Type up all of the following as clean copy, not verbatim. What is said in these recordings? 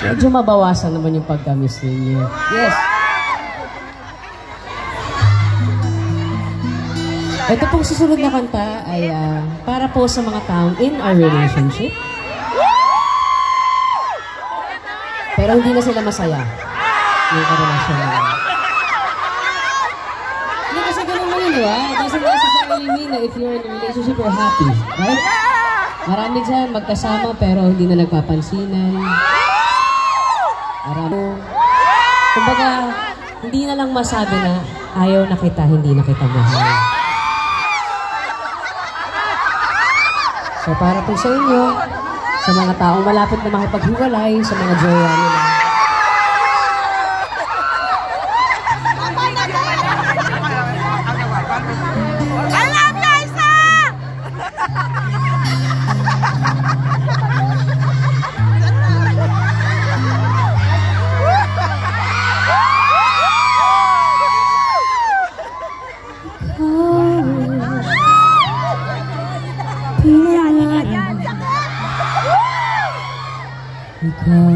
medyo mabawasan naman yung pagka-miss ninyo. Yes. Ito pong susunod na kanta ay para po sa mga taong in a relationship. Pero hindi na sila masaya. Yung karelasyon nila. Hindi kasi ganun mo yun, di ba? It doesn't necessarily mean na if you're in a relationship, you're happy. Right? Marami dyan magkasama pero hindi na nagpapansinan. Marami. Kumbaga, hindi na lang masabi na ayaw na kita, hindi na kita mahal. So para po sa inyo, sa mga taong malapit na makipaghiwalay, sa mga jowa nila. I love you, Isa! Ikaw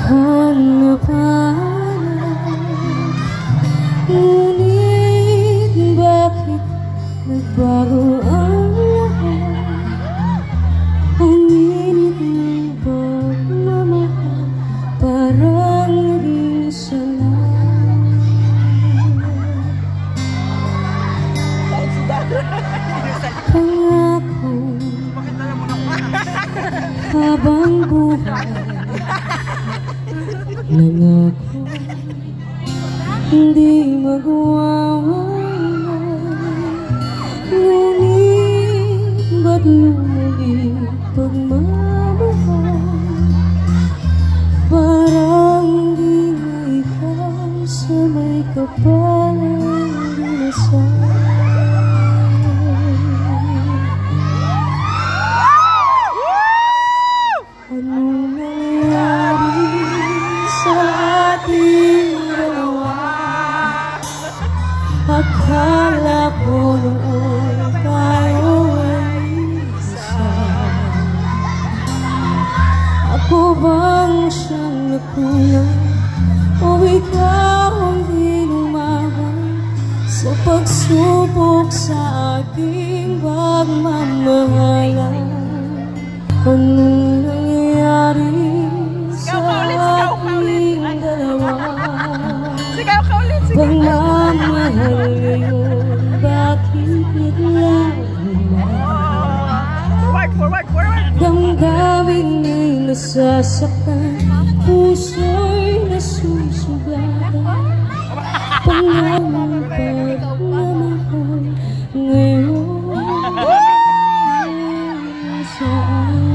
ang hanapan, ngunit bakit nagbago ang lahat? Ang init ng pagmamahal, parang naging salat. Pangako habang buhay, nangako hindi magwawala. Ngunit ba't lumuli pagmamahal? Parang di na ikaw sa may kapalang dinasal. Anong nangyari sa ating dalawa? Akala ko noon tayo ay isa. Ako bang siyang nakulang o ikaw ang di lumaban sa pagsubok sa aking pagmamahalan? Anong nangyari sa ating dalawa? Pagmamahal ngayon, bakit biglang naman? Damdamin ay nasasaktan, puso'y nasusugatan. Pangalang pagmamahal ngayon saan?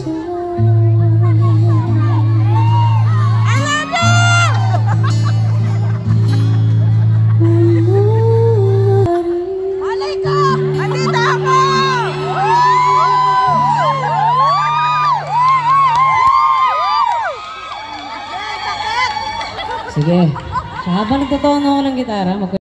I love you! Malay ko! Andito ako! Sige. So, habang nagtataon ako ng gitara,